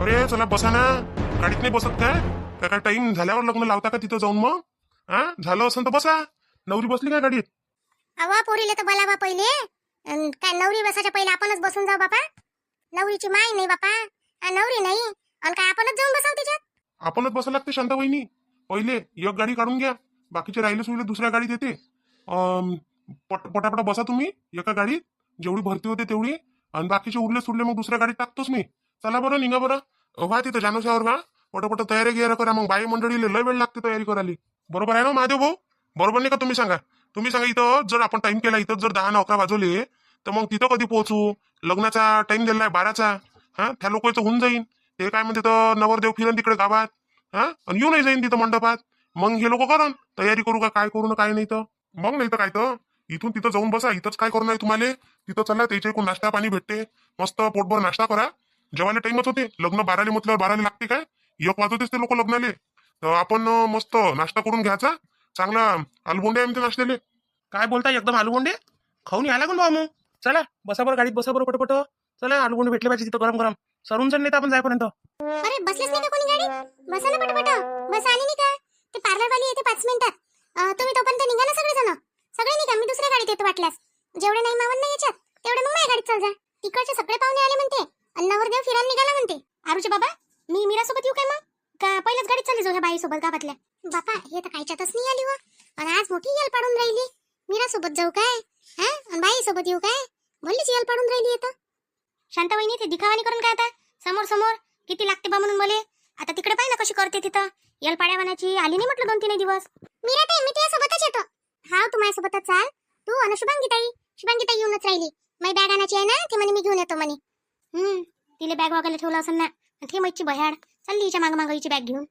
अरे चला बसा ना, गाडीत नाही बसत काय टाइम झाल्यावर लग्न लावता का तिथं जाऊन? मग झालं असं तर बसा. नवरी बसली काय गाडीत? अवा पोरीले तर बोलावा पहिले. काय नवरी बसायच्या पहिले आपणच बसून जाऊ बापा. नवरीची माय नाही बापा, नवरी नाही आणि काय आपणच जाऊन बसाव तिच्यात. आपणच बसायला लागते शांता वहिनी. पहिले एक गाडी काढून घ्या, बाकीचे राहिले सुहिले दुसऱ्या गाडीत येते. पटापटा बसा तुम्ही एका गाडीत, जेवढी भरती होते तेवढी, आणि बाकीचे उरले सुरले मग दुसऱ्या गाडीत टाकतोच मी. चला बरं, निघा बरं. व्हा तिथं जानोशावर व्हा, पटापट तयारी गियारी करा. मग बाई मंडळीला लय वेळ लागते तयारी करायला. बरोबर आहे ना महादेव भाऊ? बरोबर नाही का? तुम्ही सांगा. इथं जर आपण टाइम केला, इथं जर 10-11 वाजवले, तर मग तिथं कधी पोहोचू? लग्नाचा टाइम दिलाय 12चा. त्या लोकांचं होऊन जाईन. ते काय म्हणते तर नवरदेव फिरण तिकडे गावात, आणि येऊनही जाईन तिथं मंडपात. मग हे लोक करण तयारी करू का काय करू ना काय नाही तर मग नाही तर काय तर इथून तिथं जाऊन बसा. इथंच काय करू नाही तुम्हाला? तिथं चला, त्याच्या एकूण नाश्ता पाणी भेटते, मस्त पोटभर नाश्ता करा. जेवायला टाइमच होते. लग्न 12 म्हटल्यावर 12 लागते काय? 1 वाजवतेच ते लोक लग्नाले. तर आपण मस्त नाश्ता करून घ्यायचा. चांगला आलबोंडे आहे म्हणते नाश्त्याले. काय बोलताय? एकदम आलूगोंडे खाऊन या लागून भाऊ. मग चला बसा बरं गाडीत, बसा बरं पटपट. चला, आलूगोंडे भेटले पाहिजे तिथं गरम गरम. सरून जण नाही आपण जायपर्यंत. अरे बसलेच नाही का कोणी गाडीत? बसा ना पटापट. बस आली नाही का? ते पार्लर वाली येते 5 मिनिटात. तुम्ही तोपर्यंत निघा ना सगळेजण. सगळे निघा, मी दुसऱ्या गाडीत येतो वाटल्यास. जेवढे नाही मावत नाही याच्यात तेवढे मग माझ्या गाडीत चल जा. तिकडचे सगळे पाहुणे आले म्हणते आणि नवरदेव फिरायला निघाला म्हणते. आरुचे बाबा, मी मीरा सोबत येऊ काय मग? का पहिल्याच गाडीत चालली जाऊ ह्या बाई सोबत गावातल्या? बापा हे तर कायच्यातच नाही आली व. आणि आज मोठी यल पाडून राहिली. मीरा सोबत जाऊ काय? आणि बाई सोबत येऊ काय? भल्लीच यल पाडून राहिली येतं. शांता वहिनी, ते दिखावानी करून काय आता? समोर समोर किती लागते बा म्हणून मले. आता तिकडे पाहिजे ना कशी करते तिथं. यल पाड्यावानाची आली नाही म्हटलं 2-3 दिवस. मीरा ताई, मी तुझ्या सोबतच येतो. हा, तू माझ्या सोबतच चाल. तू आणि शुभांगी ताई येऊनच राहिली. माझी बॅग आणायची आहे ना, ते म्हणे मी घेऊन येतो म्हणे. तिला बॅग वगैरे ठेवलं असं ना. ती मैची बह्याड चालली हिच्या मागं हिची बॅग घेऊन.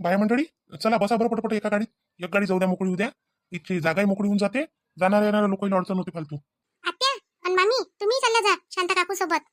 बाय मंडळी, चला बसा बरं पटपट एका गाडीत. एक गाडी जाऊ द्या, मोकळी होऊ द्या. इथची जागाही मोकळी होऊन जाते. जाणाऱ्या येणाऱ्या लोकांना अडचण होते फालतू. आत्या आणि मामी, तुम्ही चालला जा शांता काकू सोबत.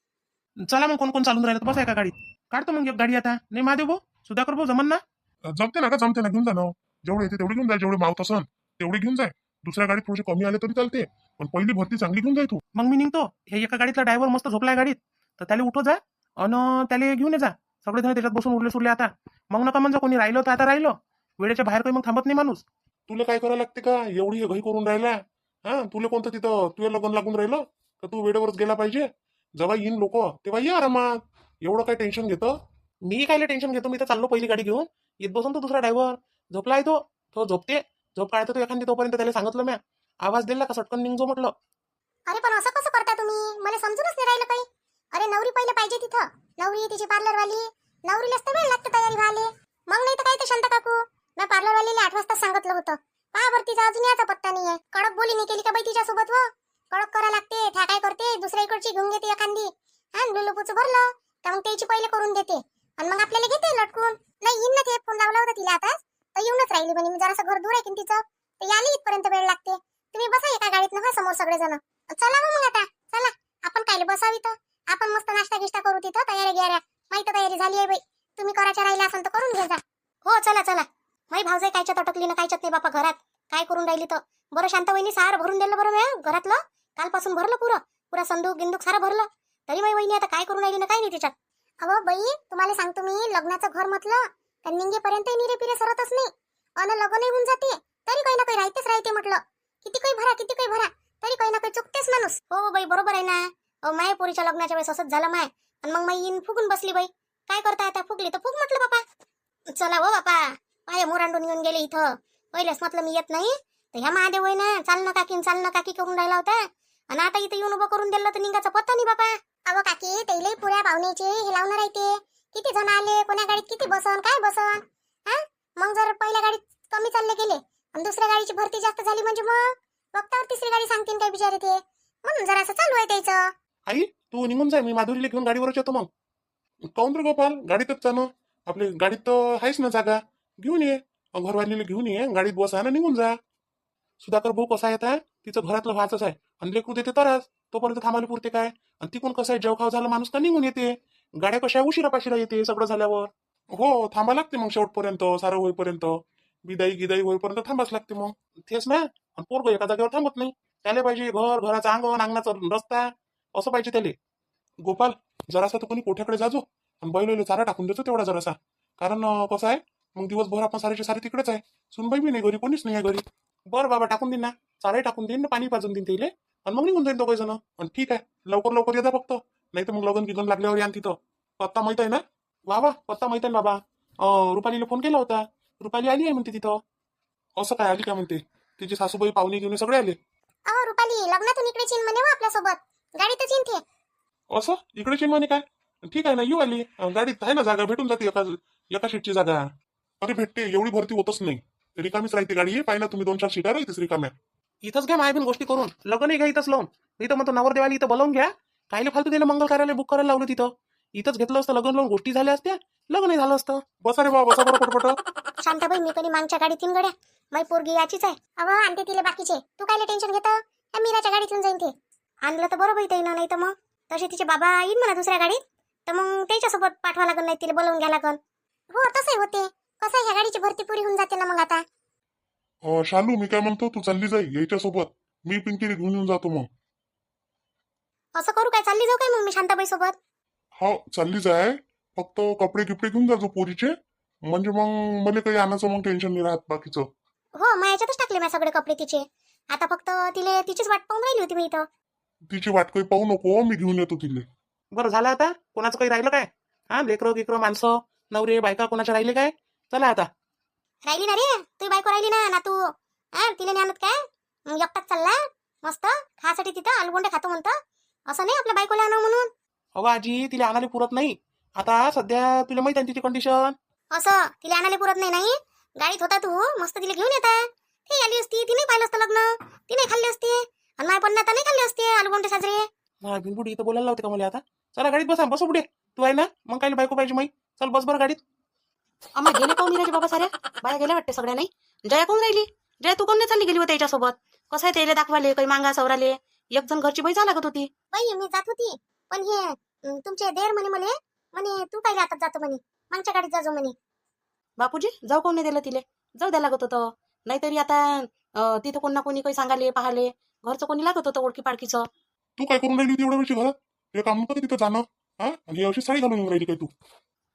चला मग, कोण कोण चालून राहिलं तर बसा एका गाडीत. काढतो मग एक गाडी आता. नाही महादेव भाऊ, सुधाकर भाऊ, जमन ना? जमते ना का? जमते ना, घेऊन जा ना. जेवढे येते तेवढे घेऊन जाय, जेवढे मावत असन तेवढे घेऊन जाय. दुसऱ्या गाडीत थोडेसे कमी आले तरी चालते, पण पहिली भरती चांगली घेऊन जाय तू. मग मी निघतो. हे एका गाडीतला ड्रायव्हर मस्त झोपलाय गाडीत, तर त्याला उठव जा आणि त्याला घेऊन ये जा. सगळे जण त्याच्यात बसून उरले सुरले आता. मग नका म्हणजे कोणी राहिलं तर आता राहिलं. वेळेच्या बाहेर काही मग थांबत नाही माणूस. तुला काय करायला लागते का? एवढी घाई करून राहिला. तुला कोणतं तिथं तुझ्या लग्न लागून राहिलं तर तू वेळेवरच गेला पाहिजे. जेव्हा येईन लोक तेव्हा ये आरामात. एवढं काय टेन्शन घेतं? मी काय टेन्शन घेतो? मी तर चाललो पहिली गाडी घेऊन. येत बसून तो दुसरा ड्रायव्हर झोपलाय. तो झोपते. झोप काढतो तो एखादी. तोपर्यंत त्याला सांगितलं मी, आवाज दिला का सटकन निघजो म्हटलं. अरे पण असं कसं करता तुम्ही? मला समजूनच नाही राहिलं काही. अरे नवरी पहिले पाहिजे तिथं. नवरी तिची पार्लरवाली. नवरीलाच तर वेळ लागते तयारी व्हायला. मग नाही तर काय ते शांता काकू, मी पार्लरवालीला 8 वाजता सांगितलं होतं. पहा तिचा अजून याचा पत्ता नाहीये. कडक बोली नाही केली का बाई तिच्या सोबत? कडक करा लागते. त्या काय करते, दुसऱ्या इकडची घेऊन घेते एखादी. लुलुपूचं भरलं तर मग त्याची पहिले करून देते आणि मग आपल्याला घेते लटकून. नाही येईन ना ते. फोन लावला होता तिला आता, तर येऊनच राहिली म्हणे. मी जरासं घर दूर आहे की तिचं, तर याली इथपर्यंत वेळ लागते. तुम्ही बसा एका गाडीत ना समोर सगळेजण. चला मग आता चला, आपण कायले बसावी तर. आपण मस्त नाश्ता गिष्टा करू तिथं. तयारी गियाऱ्या माहिती तयारी झाली आहे बाई. तुम्ही करायच्या राहिल्या असेल तर करून घे जा. हो चला चला. माई भावजाई कायच्यात अटकली ना कायच्यात नाही बापा घरात. काय करून राहिली तर बरं शांता वहिनी सारं भरून दिलं बरं मी घरातलं. कालपासून भरलं पुरा संदूक गिंदूक सारं भरलं. तरी माई वहिनी आता काय करून राहिली ना काय नाही त्याच्यात. अहो बाई, तुम्हाला सांगतो मी, लग्नाचं घर म्हटलं तर निंगेपर्यंत निरे पिरे सरतच नाही. अन लग्न होऊन जाते तरी काही ना काही राहतेच राहते म्हटलं. किती काही भरा तरी काही ना काही चुकतेच माणूस. हो बाई बरोबर आहे ना. माय पोरीच्या लग्नाच्या वेळेस असंच झालं माय. आणि मग माई येईन फुगून बसली बाई. काय करता आता? फुगली तर फुग म्हटलं बापा. चला हो बापा, माझ्या मोरांडून येऊन गेले इथं. पहिलेच म्हटलं मी येत नाही तर ह्या महादेव आहे ना, चाल ना काकी करून राहिला होता. आणि आता इथं येऊन उभं करून दिलं तर निघाचा पत्ता नाही बापा. अहो काकी, त्याला पुऱ्या पाहुण्याचे हे लावणार आहे ते. किती जण आले, कोण्या गाडीत किती बसन काय बसन. मग जर पहिल्या गाडीत कमी चालले गेले आणि दुसऱ्या गाडीची भरती जास्त झाली म्हणजे मग वक्तावर तिसरी गाडी सांगतील काय बिचारे ते. म्हणून जरा असं चालू आहे त्याचं. आई तू निघून जाय, मी माधुरीला घेऊन गाडीवरच येतो. मग काऊन रे गोपाल, गाडीतच जाणं. आपली गाडीत तर आहेच ना जागा. घेऊन ये, घरवालीला घेऊन ये, गाडीत बसा ना निघून जा. सुधाकर भाऊ कसा येत आहे, तिचं घरातलं व्हायचंच आहे. आणि लेकरू देते तरच तोपर्यंत थांबायला पुरते काय. आणि तिकून कसं आहे, जेवखाव झाला माणूस का निघून येते. गाड्या कशा उशिरा पाशिरा येते सगळं झाल्यावर. हो थांबा लागते मग शेवटपर्यंत, सारं होईपर्यंत, बिदाई गिदाई होईपर्यंत थांबाच लागते. मग तेच ना. आणि पोरग एका जागेवर थांबत नाही. त्याला पाहिजे घराचं अंगण, अंगणाचा रस्ता, असं पाहिजे त्याले. गोपाल जरासा तू कोणी कोठ्याकडे जाजो आणि बैल चारा टाकून देतो तेवढा जरासा. कारण कसं आहे, मग दिवसभर आपण सारेचे सारे तिकडेच आहे. सुनबाई बी नाही घरी, कोणीच नाही आहे घरी. बरं बाबा, टाकून देईन ना, चाराही टाकून देईन, पाणी पाजून देईन तिले, आणि मग निघून जाईन दोघे जण. आणि ठीक आहे, लवकर लवकर येता फक्त, नाही तर मग लगन गिगन लागल्यावर या तिथं. पत्ता माहित आहे ना? वा वा, पत्ता माहित आहे ना बाबा. रुपालीला फोन केला होता, रुपाली आली आहे म्हणते तिथं. असं काय आली का म्हणते? तिची सासूबाई पाहुणे घेऊन सगळे आले. अहो रुपाली लग्नातून इकडे चीन म्हणे वा आपल्यासोबत, गाडीतच येईन ते. असं इकडे चेन म्हणे काय? ठीक आहे ना, येऊ आली. गाडीत आहे ना जागा, भेटून जाते एका सीटची जागा. अरे भेटते, एवढी भरती होतच नाही, रिकामीच राहते गाडी. पाहिजे ना तुम्ही, 2-4 सीटा राहतेच रिकाम्या. इथंच घ्या माय बिन गोष्टी करून, लग्नही घ्या इथंच लावून. इथं म्हणतो नवरदेवाला इथं बोलावून घ्या, कायले फालतू दिलं मंगल कार्यालय बुक करायला लावलं तिथं. इथंच घेतलं असतं लग्न, लावून गोष्टी झाल्या असत्या, लग्नही झालं असतं. बसा रे बाबा, बसा बरं पटपट. शांताबाई मी कधी मागच्या गाडीत तीन गड्या, माझी पोरगी याचीच आहे. अहो आणते तिला बाकीचे, तू कायले टेन्शन घेतं? त्या मीराच्या गाडीतून जाईन ते. आणलं तर बरोबर येईन, नाही तर मग तसे तिचे बाबा येईन म्हणा दुसऱ्या गाडीत, तर मग त्याच्यासोबत पाठवा लागन, नाही तिला बोलवून घ्या लागन. हो तसंही होते, कसं ह्या गाडीची भरती पुरी होऊन जाते ना मग आता. शालू, मी काय म्हणतो, तू चालली जाई याच्यासोबत, मी पिंकीला घेऊन येऊन जातो मग. असं करू काय, चालली जाऊ काय मग मी शांताबाई सोबत? हो चालली जाय, फक्त कपडे गिपडे घेऊन जातो पोरीचे, म्हणजे मग मला काही आणायचं मग टेन्शन नाही राहत बाकीचं. हो मग याच्यातच टाकले मी सगळे कपडे तिचे. आता फक्त तिले तिचीच वाट पाहून राहिली होती मी इथं. तिची वाट काही पाहू नको, मी घेऊन येतो तिले. बरं झालं आता, कोणाचं काही राहिलं काय? हा, लेकरं गिकरं माणसं नवरे बायका कोणाच्या राहिले काय? चला आता. राहिली ना रे, तू बायको राहिली ना तू. हा तिला नाही आणत काय? मग एकटाच चालला मस्त खासाठी तिथं आलूगोंडे खातो म्हणतं. असं नाही आपल्या बायकोला आणू म्हणून. अहो आजी, तिला आणायला पुरत नाही आता सध्या, तुला माहिती आहे तिची कंडिशन. असं तिला आणायला पुरत नाही नाही? गाडीत होता तू, मस्त तिला घेऊन येता. ती आली असती, तिने पाहिलं असतं लग्न, तिने खाल्ली असते, आणि माय पण आता नाही खाल्ले असते आलूगोंडे साजरे. मला बिनबुडी इथं बोलायला लावते का मला आता? चला गाडीत बसा, बसू पुढे. तू आहे ना, मग काय बायको पाहिजे माई. चल बस बरं गाडीत. आम्हा गेले कोण राहिले बाबा, साऱ्या बाया गेल्या वाटते सगळ्या. नाही जया कोण राहिली? जया तू कोण नाही चालली गेली होती त्याच्यासोबत? कसं आहे त्याला दाखवाले, काही मांगा सवराले, एक जण घरची बाई लागत होती. बाई मी जात होती, पण हे तुमचे देर म्हणे तू काय जातात जातो म्हणे, मागच्या गाडीत जाजो म्हणे. बापूजी जाऊ कोण नाही दिलं तिले, जाऊ द्या लागत होतं. नाहीतरी आता तिथं कोण ना कोणी काही सांगाले पाहाले, घरचं कोणी लागत होतं ओळखी पाडकीचं. तू काय करून राहिली होती एवढ्या वेळची घरात? हे काम नव्हतं का तिथं जाणं? हा, आणि ही अशी साडी घालून येऊन राहिली काय तू?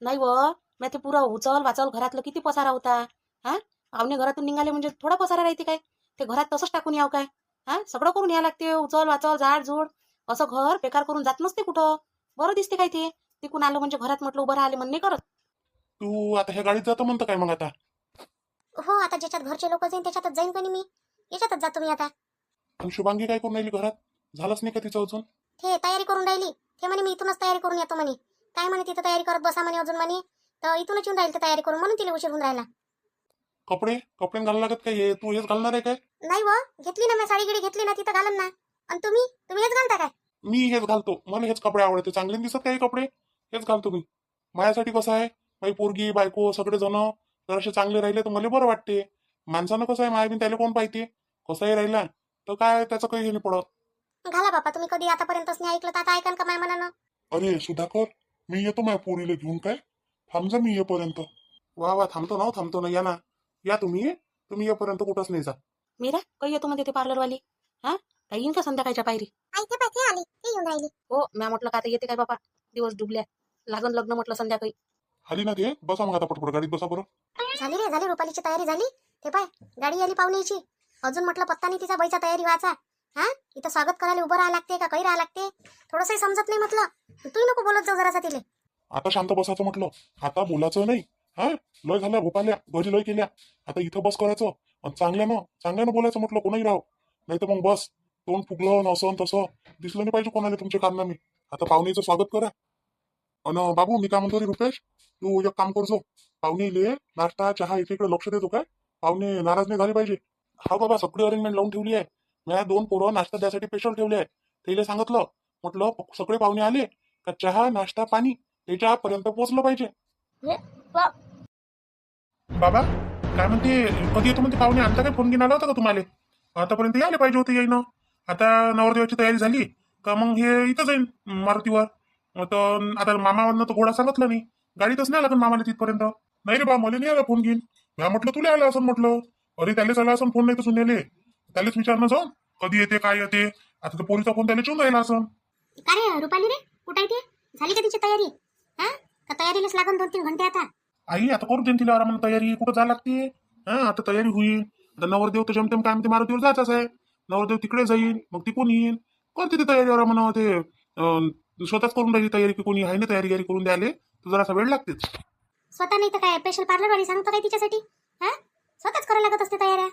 नाही व, मी ते पुरं उचल वाचल घरातलं किती पसारा होता. हा, पाहुणे घरातून निघाले म्हणजे थोडा पसारा राहते काय? ते घरात तसंच टाकून यावं काय? हा, सगळं करून यावं लागते, उचल वाचल झाड झूड. असं घर बेकार करून जात नसते कुठं. बरं दिसते काय ते, तिकून आलं म्हणजे घरात म्हटलं उभं राहिले म्हणून नाही करत. तू आता ह्या गाडीत जातो म्हणतं काय मग आता? हो आता ज्याच्यात घरचे लोक जाईन त्याच्यातच जाईन का मी, याच्यातच जातो मी आता. आणि शुभांगी काय करून राहिली घरात? झालंच नाही का तिचं अजून? ते तयारी करून राहिली, ते म्हणे मी इथूनच तयारी करून येतो म्हणे. काय म्हणे तिथं तयारी करत बसा म्हणे अजून म्हणे, तर इथूनच येऊन राहील तयारी करून, म्हणून तिला उशीर होऊन राहिला. कपडे कपडे घालायला लागत काय? हे तू हेच घालणार आहे काय? नाही व, घेतली ना मी साडी गिडी घेतली ना तिथं घालन ना. आणि तुम्ही तुम्ही हेच घालता काय? मी हेच घालतो, मला हेच कपडे आवडते, चांगले दिसत काही कपडे हेच घालतो मी. माझ्यासाठी कसं आहे, माझी पोरगी बायको सगळे जण जरासे चांगले राहिले तर मला बरं वाटते. माणसानं कसं आहे, माया बिन त्याला कोण पाहिजे, कसाही राहिला तर काय त्याचं काही हे नाही पडत. घाला बापा, तुम्ही कधी आतापर्यंतच नाही ऐकलं तर आता ऐका का माय मनानं. अरे सुधाकर, मी येतो माझ्या पोरीला घेऊन, काय थांब जा मी येईपर्यंत. वा वा, थांबतो ना, या ना, या तुम्ही येईपर्यंत कुठंच नाही जा. मीरा काही येतो म्हणते ते पार्लरवाली. हा, काही येईन का संध्याकाळच्या पायरी? आई ते पाय ते आली, ते येऊन राहिली. हो, म्या म्हटलं का आता येते काय बाबा, दिवस डुबल्या, लागन लग्न म्हटलं संध्याकाळी. आली ना ते, बसा मग आता पटपट गाडीत बसा बरं. झाली रे झाली, रुपालीची तयारी झाली. ते पाय गाडी आली पाहुण्याची, अजून म्हटलं पत्ता नाही तिचा बाईचा तयारी व्हायचा. हा, इथं स्वागत करायला उभं राहा लागते का काही राहा लागते, थोडंसंही समजत नाही म्हटलं. तू नको बोलत जाऊ जरासा तिले. आता शांत बसायचं म्हटलं, आता बोलायचं नाही. हा, लय झाल्या भोपाल्या, घरी लय केल्या, आता इथं बस करायचं आणि चांगल्यानं बोलायचं म्हटलं, कोणाही राव. नाही तर मग बस तोंड फुगलं नसन तसं दिसलं नाही पाहिजे कोणाला तुमच्या कारनामे. आता पाहुणेचं स्वागत करा. अन बाबू, मी काय म्हणतो रे रुपेश, तू एक काम करजो, पाहुणे नाश्ता चहा इकडे लक्ष देतो काय, पाहुणे नाराज नाही झाले पाहिजे. हा बाबा, सगळी अरेंजमेंट लावून ठेवली आहे. मी 2 पोरं नाश्ता द्यासाठी स्पेशल ठेवले आहे. त्याला सांगितलं, म्हटलं सगळे पाहुणे आले का चहा नाश्ता पाणी त्याच्यापर्यंत पोहोचलं पाहिजे. बाबा काय म्हणते, कधी येतो म्हणते पाहुणे? आणता काय फोन घेऊन आला होता का तुम्हाला? आतापर्यंत यायला पाहिजे होते, येईन. आता नवरदेवाची तयारी झाली का मग हे इथं जाईन मारुतीवर. तर आता मामावरनं तर घोडा सांगितलं नाही, गाडीतच नाही लागत मामाला तिथपर्यंत. नाही रे बा, मला नाही आला फोन घेऊन. मी म्हटलं तुला आला असं म्हटलं. अरे त्यालाच आला असं फोन, नाही तर सुनेले त्यालाच विचारणं जाऊन कधी येते काय येते. आता तर पोरीचा फोन त्याला चिवून राहिला असं. का रे रुपाली रे, कुठं आहे ते? झाली का तिची तयारी? हा, का तयारीलाच लागून 2-3 घंटे आता? आई आता करू दे ना तिला आरामानं तयारी, कुठं जायला लागते. हा आता तयारी होईल. आता नवरदेव तर जमतेम काय म्हणते मारुतीवर जायचाच आहे. नवरदेव तिकडे जाईल मग ती कोण येईल, करते ते तयारी आरामानं. ते स्वतःच करून राहिली तयारी की कोणी आहे ना तयारी गिरी करून द्यायला, तर जरासा वेळ लागतेच. स्वतः नाही तर काय स्पेशल पार्लरवाली सांगतो काय तिच्यासाठी? हा स्वतःच करायला लागत असते तयाऱ्या.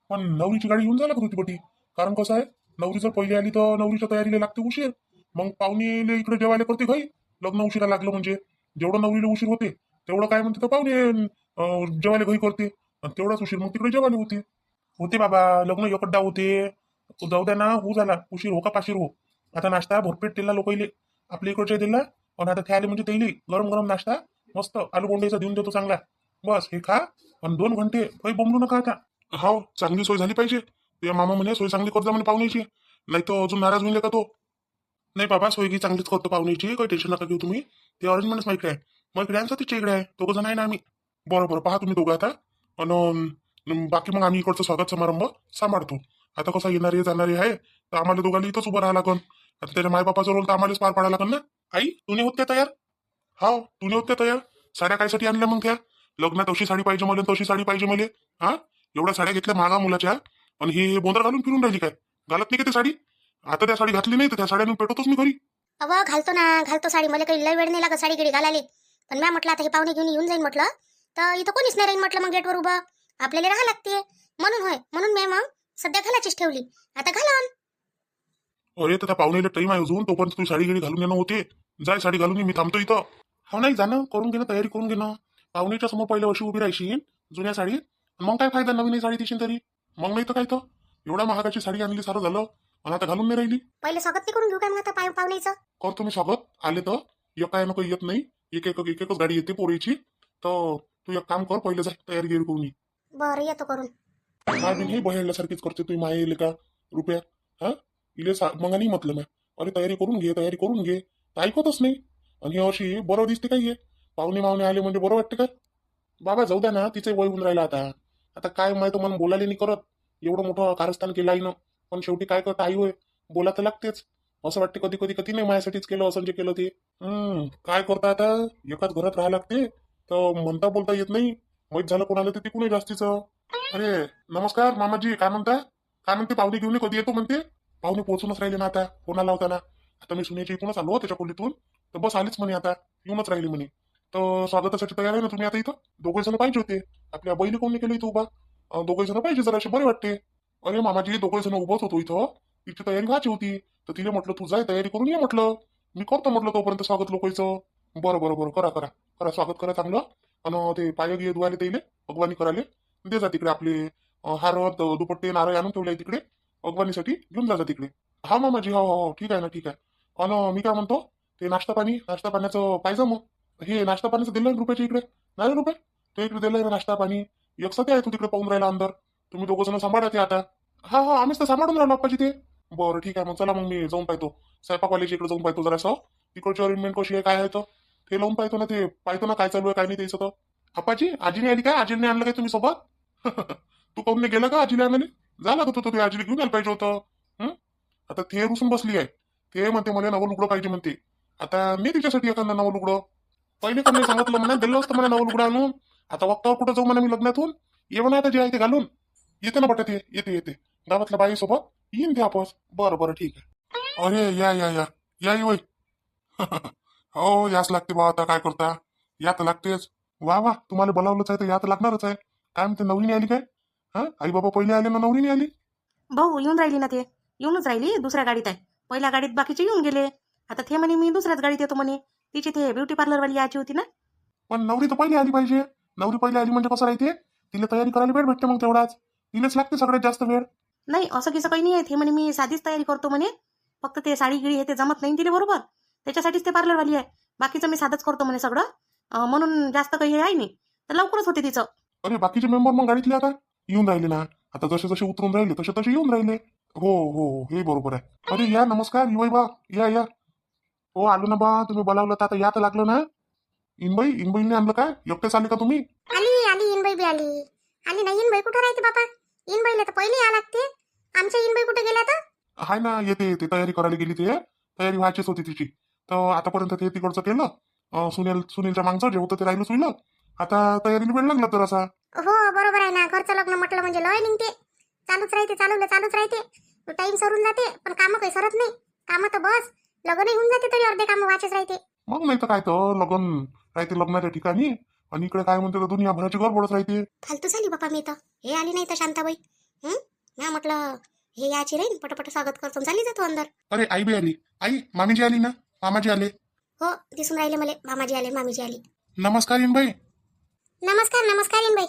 पण नवरीची गाडी येऊन जायला होती बटी. कारण कसं आहे, नवरी जर पहिली आली तर नवरीच्या तयारीला लागते उशीर. मग पाहुणे इकडे जेवायला करते घाई. लग्न उशिरा लागलं म्हणजे जेवढं नवरीला उशीर होते तेवढं काय म्हणते तर पाहुणे जेवायला घाई करते. आणि तेवढाच उशीर मग तिकडे जेवायला होते बाबा. लग्न एकड्डा होते. जाऊ द्या ना, हो झाला उशीर हो का पाशीर हो. आता नाश्ता भरपेट दिला लोकाईले, आपल्या इकडच्या दिला. पण आता खेळाले म्हणजे तेली गरम गरम नाश्ता मस्त आलू बोंडेचा देऊन देतो चांगला. बस हे खा आणि 2 घंटे काही बोंबलू नका आता. हो चांगली सोय झाली पाहिजे. तुझ्या मामा म्हणे सोय चांगली करता म्हणे पाहुण्याची, नाही तर अजून नाराज होईल का तो. नाही बाबा सोय की चांगलीच करतो पाहुण्याची, काही टेन्शन नका घेऊ तुम्ही. ते अरेंजमेंटच माहिती आहे. मग इकडे यांचं तिच्या इकडे आहे, दोघं जण आहे ना आम्ही. बरोबर पहा तुम्ही दोघं आता. आणि बाकी मग आम्ही इकडचं स्वागत समारंभ सांभाळतो. आता कसं येणारे जाणारे आहे तर आम्हाला दोघांना इथंच उभं राहावं लागन. आता त्याच्या मायबापाचं रोल तर आम्हालाच पार पाडायला लागन ना. आई तुम्ही होत त्या तयार? हा तुम्ही होत त्या तयार? साड्या कायसाठी आणल्या मग त्या? लग्नात अशी साडी पाहिजे मला, तशी साडी पाहिजे मला. हा एवढ्या साड्या घेतल्या मागा मुलाच्या, आणि हे बोंदर घालून फिरून राहिली काय? घालत नाही का ती साडी? आता त्या साडी घातली नाही तर त्या साड्यानं पेटवतोच मी घरी. अव घालतो ना, घालतो साडी. मला काही लय वेळ नाही लागत साडी गिडी घालायला. पण मी म्हटलं आता हे पाहुणे घेऊन येऊन जाईन म्हटलं, तर इथं कोणीच नाही राहील म्हटलं. मग गेटवर उभं आपल्याला राहा लागते म्हणून होय. म्हणून मी मग सध्या घालायचीच ठेवली. आता घालावून. अरे तर त्या पाहुणेला टाईम आहे अजून, तोपर्यंत तू साडी गिडी घालून येणं होते. जाय साडी घालून ये, मी थांबतो इथं. हो नाही जाणं, करून घेणं, तयारी करून घेणं. पाहुणेच्या समोर पहिले अशी उभी राहायची जुन्या साडीत. मग काय फायदा नवीन साडी दिशील तरी. मग नाही तर काय तर एवढ्या महागाची साडी आणली सारं झालं आणि आता घालून नाही राहिली. पहिले स्वागत नाही करून घेऊ काय मग आता पाहुण्याचं? कर तुम्ही स्वागत. आले तर एका नको येत नाही, एकच गाडी येते पोरीची. तर तू एक काम कर, पहिले जा तयारी गिरी करून ये. बरं येतो करून. काय बिन हे बहेरल्यासारखीच करते तुम्ही माये येले का रुपया. हा इले मग नाही म्हटलं ना, अरे तयारी करून घे तयारी करून घे, तर ऐकतच नाही. आणि हे अशी बरं दिसते काय हे? पाहुणे मावणे आले म्हणजे बरं वाटते काय? बाबा जाऊ द्या ना, तिचे वय होऊन राहिलं आता. आता काय माहिती मला बोलायला नाही करत. एवढं मोठं कारस्थान केलं आईनं, पण शेवटी काय करत आई होय, बोला तर लागतेच. असं वाटते कधी कधी कधी नाही माझ्यासाठीच केलं असं जे केलं ते. काय करता आता, एकाच घरात राहायला लागते तर म्हणता बोलता येत नाही. माहीत झालं कोणाला तर तिकडे जास्तीचं. अरे नमस्कार मामाजी, काय म्हणता? काय म्हणते पाहुणे घेऊन कधी येतो म्हणते? पाहुणे पोहोचूनच राहिले ना आता, कोणाला होता ना. आता मी सुनेच्या इथूनच आलो त्याच्या खोलीतून, तर बस आलीच म्हणे आता, येऊनच राहिली म्हणे. तर स्वागतासाठी तयार आहे ना तुम्ही आता इथं? 2 जण पाहिजे होते. आपल्या बहिणी कोणी केलं इथं उभा? 2 जण पाहिजे, जरा असे बरे वाटते. अरे मामाजी 2 जण उभंच होतो इथं, तिची तयारी व्हायची होती. तर तिला म्हटलं तू जाय तयारी करून ये म्हटलं. मी करतो म्हटलं तोपर्यंत स्वागत लोकांचं. बरं बरं बरं, करा करा करा, स्वागत करा चांगलं. आणि ते पाय गिय धुवायला त्याले भगवानी करायला दे जा तिकडे. आपले हार दुपट्टे नारळ आणून ठेवले तिकडे भगवानीसाठी, घेऊन जा तिकडे. हा मामाजी, हो हो ठीक आहे ना, ठीक आहे. आणि मी काय म्हणतो, ते नाश्ता पाण्याचं पाहिजे मग. हे नाश्ता पाण्याचं दिलं रुपयाच्या इकडे नाही रुपये, ते इकडे दिलंय ना नाश्ता पाणी. एक सध्या आहे तू तिकडे पाहून राहिला अंदर. तुम्ही 2 जण सांभाळा ते आता. हा हा आम्हीच तर सांभाळून राहिलो अप्पाजी ते. बरं ठीक आहे मग, चला मग मी जाऊन पाहतो स्वयंपाकवाल्याच्या इकडे, जाऊन पाहतो जरासं तिकडची अरेंजमेंट कशी आहे काय आहे तर ते लावून पाहतो ना. ते पाहतो ना काय चालू आहे काय नाही त्याचं. तर अप्पाजी आजीने आली काय? आजीने आणलं काय तुम्ही सोबत? तू काहून नाही गेला का आजीला आणायला? जा लागत होतं ते, आजीला घेऊन यायला पाहिजे होतं. आता ते रुसून बसली आहे. ते म्हणते मला नवं लुगडं पाहिजे म्हणते. आता मी तिच्यासाठी एखादं नवं लुगडं पहिले पण नाही सांगितलं म्हणा, दिलं असतं मला नवं लुगडं आणून. आता वक्तावर कुठं जाऊ म्हणा मी लग्नातून. ये म्हणा आता जे आहे ते घालून येते ना बटा. ते येते गावातल्या बाईसोबत येईन ते आपस. बरं बरं ठीक आहे. अरे या या या या वय. हो याच लागते बा, आता काय करता, या तर लागतेच. वा वा तुम्हाला बोलावलंच आहे तर या तर लागणारच आहे. काय म्हणते नवरीने आली काय? हा आई बाबा पहिले आले ना, नवरीने आली? भाऊ येऊन राहिली ना, ते येऊनच राहिली. दुसऱ्या गाडीत आहे. पहिल्या गाडीत बाकीचे येऊन गेले. आता ते म्हणे मी दुसऱ्याच गाडीत येतो म्हणे. तिची ते ब्युटी पार्लरवाली यायची होती ना. पण नवरी तर पहिले आली पाहिजे. नवरी पहिले आली म्हणजे कसं राहते, तिला तयारी करायला वेळ भेटते मग तेवढाच. तिलाच लागते सगळ्यात जास्त वेळ. नाही असं किसं काही नाही आहे. ते म्हणे मी साधीच तयारी करतो म्हणे, फक्त ते साडी गिडी हे ते जमत नाही तिला बरोबर, त्याच्यासाठीच ते पार्लरवाली आहे. बाकीचं मी साधच करतो म्हणे सगळं. म्हणून जास्त काही हे आहे नाही, तर लवकरच होते तिचं. अरे बाकीचे मेंबर मग गाडीतले आता येऊन राहिले ना. आता जसे जसे उतरून राहिले तसे तसे येऊन राहिले. हो हो हे बरोबर आहे. अरे या नमस्कार युवई बा, या या. हो आलो ना बा, तुम्ही बोलावलं तर आता या तर लागलं ना. इनबाईने आणलं काय? एकटेच आले का तुम्ही? आली इनबाई बी आली. आली ना इनबाई, कुठं राहते बाबा? इनबाईला तर पहिले या लागते. आमच्या इनबाई कुठे गेल्या तर? हाय ना, येते तयारी करायला गेली. ते तयारी व्हायचीच होती तिची. तर आतापर्यंत ते तिकडचं केलं सुनीलच्या मागचं जे होतं ते राहिलं सुईलं. आता तयारीला वेळ लागला तर असा. हो बरोबर आहे ना, घरचं लग्न म्हटलं म्हणजे लय निघते, चालूच राहते, चालूच राहते, टाइम सरून जाते, पण कामं काही सरत नाही. कामं तर बस लग्नही होऊन जाते तरी अर्धे कामं वाचेच राहते. मग नाही तर काय तर लग्न राहते लग्नाच्या ठिकाणी, आणि इकडे काय म्हणते तर दुनियाभराची गडबडच राहते. फालतू झाली बापा मी तर. हे आली नाही तर शांताबाई. ना म्हटलं हे याची राहील, पटपट स्वागत करतो चालली जातो अंदर. अरे आई बी आली, आई मामीजी आली ना, मामाजी आले. हो दिसून राहिले मला, मामाजी आले, मामीजी आली. नमस्कार इन बाई. नमस्कार बाई.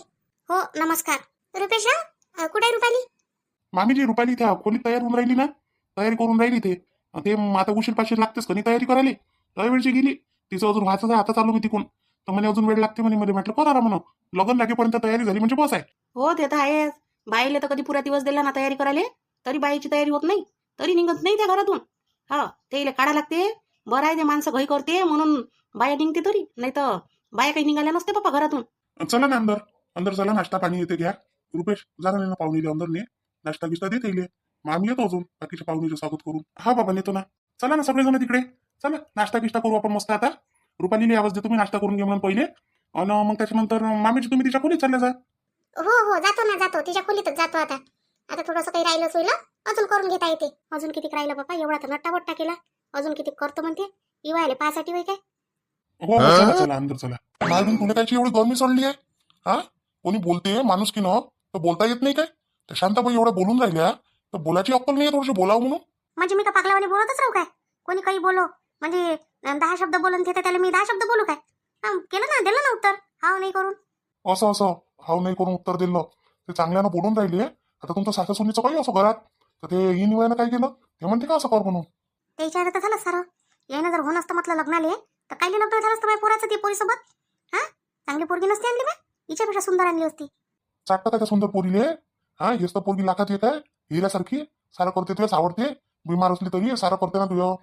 हो नमस्कार. रुपेशराव कुठे आहे रुपाली? मामीजी रुपाली त्या खोलीत तयार होऊन राहिली ना, तयारी करून राहिली ते. ते आता उशीर पाशीर लागतेच कधी तयारी करायला. लय वेळची गेली, तिचं अजून व्हायचं आता चालू मी तिकून. तर म्हणे अजून वेळ लागते म्हणे, मध्ये म्हटलं करा म्हणून. लग्न लागेपर्यंत तयारी झाली म्हणजे बस आहे. हो ते तर आहेच. बाईले तर कधी पुरा दिवस दिला ना तयारी करायला, तरी बाईची तयारी होत नाही, तरी निघत नाही त्या घरातून. हा ते इले काढा लागते. बरं आहे ते माणसं घाई करते म्हणून बाया निघते, तरी नाही तर बाया काही निघाल्या नसते पप्पा घरातून. चला ना अंदर, अंदर चला, नाश्ता पाणी येते घ्या. रुपेश जा ना पाहुणीले अंदर ने, नाश्ता गिश्ता देते इले. मग आम्ही येतो अजून बाकीच्या पाहुणीचे स्वागत करून. हा बाबा नेतो ना. चला ना सगळेजण तिकडे, चला नाश्ता गिश्ता करू आपण मस्त. आता रुपालीला आवाज देतो मी, नाश्ता करून घे म्हणून पहिले, आणि मग त्याच्यानंतर मामीची तुम्ही तिच्या खोलीत चालल्या जा. हो जातो तिच्या खोलीतच जातो. आता थोडंसं काही राहिलं सोयलं अजून करून घेता येते. अजून किती राहिलं बाबा, एवढा तर नट्टाबट्टा केला, अजून किती करतो म्हणते. इवायले पाहासाठी वय काय. हो चला चला अंदर चला. मारून तुला कायची एवढी गरमी सोडली आहे? हा कोणी बोलते माणूस की न तर बोलता येत नाही काय? त्या शांताबाई एवढ्या बोलून राहिल्या तर बोलायची अक्कल नाही, थोडीशी बोलावं म्हणून. म्हणजे मी का पागलावाने बोलतच राहू काय? कोणी काही बोलो म्हणजे 10 शब्द बोलून घेते, त्याला मी 10 शब्द बोलू काय? केलं ना, दिलं ना उत्तर, हाव नाही करून. असं हाव नाही करून उत्तर दिलं. ते चांगल्यानं बोलून राहिले. आता तुमचं सासू सुनीचं काही असं घरात तर ते इन वयानं काय केलं ते म्हणते का असं कर म्हणून. त्याच्या तर झालं सर, यानं जर होऊन असतं म्हटलं लग्नाले तर काही लग्न झालं असतं बाई पोराचं ते पोरीसोबत. हा चांगली पोरगी नसती आणली बाई, हिच्यापेक्षा सुंदर आणली असती. चाटतं का त्या सुंदर पोरीले? हा हेच तर पोरगी लाखात येत आहे, हिऱ्यासारखी. सारं करते तुझ्याच आवडते, बिमार असली तरी सारं करते ना तुझ्या.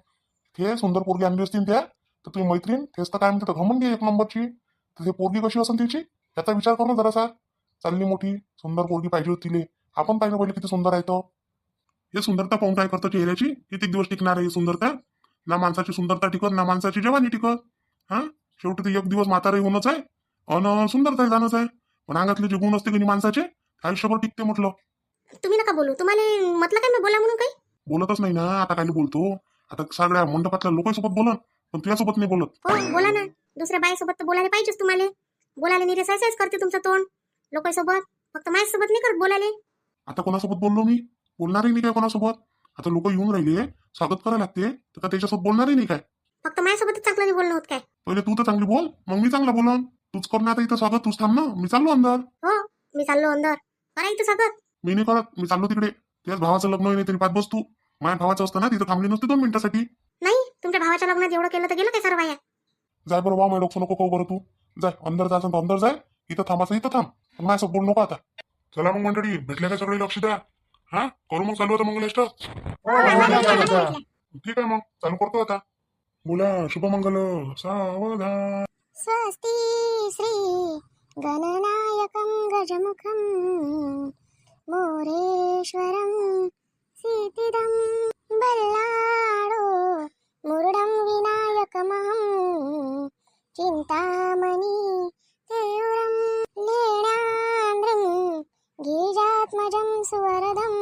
ते सुंदर पोरगी आणली असती त्या तर तुझी मैत्रीण तेच तर काय म्हणते तर घमंडी एक नंबरची. तर ते पोरगी कशी असेल तिची त्याचा विचार करू ना जरासा. चालली मोठी सुंदर पोरगी पाहिजे होती तिले. आपण पाहिलं पहिले किती सुंदर आहे तो. हे सुंदरता पाहून काय करतो चेहऱ्याची, किती दिवस टिकणार आहे ही सुंदरता? ना माणसाची सुंदरता टिकत, ना माणसाची जवानी टिकत. हा शेवटी ते एक दिवस म्हातारे होणंच आहे आणि सुंदरता जाणंच आहे. पण अंगातले जे गुण असते की नाही माणसाचे आयुष्यभर टिकते म्हटलं. तुम्ही नका बोलू, तुम्हाला म्हटलं काय मी बोला म्हणून काही. बोलतच नाही ना आता, काय बोलतो आता सगळ्या मंडपातल्या लोकांसोबत बोलन पण तुझ्यासोबत नाही बोलत. हो बोला ना, दुसऱ्या बाईसोबत तर बोलायला पाहिजेच तुम्हाला. बोलायला निरेसायच करते तुमचं तोंड लोकांसोबत, फक्त माझ्यासोबत नाही करत बोलायला. आता कोणासोबत बोललो मी? बोलणारही नाही काय कोणासोबत. आता लोक येऊन राहिले, स्वागत करायला लागते तर का त्याच्यासोबत बोलणारही नाही काय? फक्त माझ्यासोबतच चांगलं नाही बोलणं होत काय? पहिले तू तर चांगली बोल, मग मी चांगला बोलन. तूच कर ना आता इथं स्वागत, तूच थांब ना, मी चाललो अंदर. हो मी चाललो अंदर, करा इथं स्वागत. मी नाही करत, मी चाललो तिकडे. त्याच भावाचं लग्न नाही तरी पाच बस तू. माझ्या भावाचं असतं ना तिथं थांबली नसते 2 मिनिटासाठी. नाही तुमच्या भावाच्या लग्नात एवढं केलं तर गेलं काय सर्व बाया. जाय बरं, वा माझ्या डोकं नको खाऊ बरं तू. जाय अंदर जायचं तर अंदर जाय, इथं थांबायचं इथं थांब, पण माझ्यासोबत बोल नको आता. चला मग मंडळी, भेटल्या काय सगळे, लक्ष द्या. हा करू मग चालू आता मंगलेष्ट. ठीक आहे मग चालू करतो आता. बोला शुभमंगल सावधान. स्वस्ति श्री गणनायकं गजमुखं मोरेश्वरं सीतिदं बल्लाडो मुरुडं विनायकमहं चिन्तामणि केयूरं लेणान्द्रं गीजात्मजं सुवरदं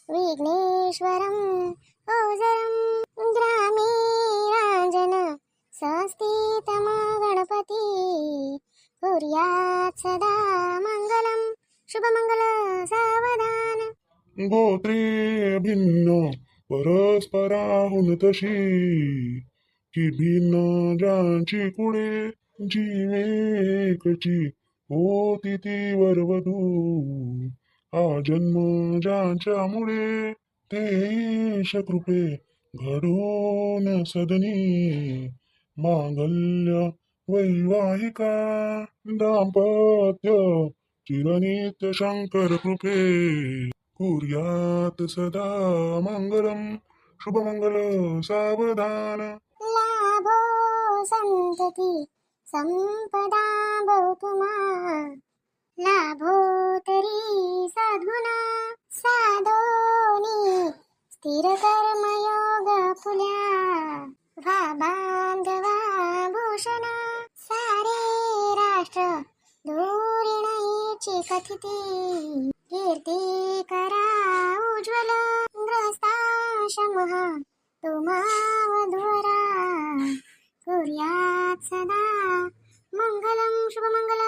विघ्नेश्वरं ओजरं ग्रामीराञ्जन स्वस्तितम गणपती कुर्यात् सदा मंगलम शुभमंगल सावधान. गोत्रे भिन्न परस्पराहून तशी, की भिन्न ज्यांची कुळे जीवेकची होती ती वरवधू. हा जन्म ज्यांच्यामुळे ते ईश कृपे घडून सदनी मांगल्य वैवाहिका दाम्पत्य चिरनित्य शंकर कृपे कुर्यात सदा मंगलम शुभमंगल सावधान. लाभो संतती संपदा बहुतुमा लाभो तरी सद्गुणा साधोनी स्थिर कर्मयोग फुल्या वा बांधवा भूषण सारे राष्ट्र धुरीण हिची कथिती कीर्ती करा उज्ज्वल ग्रस्ताशमः तुम्हा वधूवरा कुर्यात् सदा मंगलम शुभमंगलम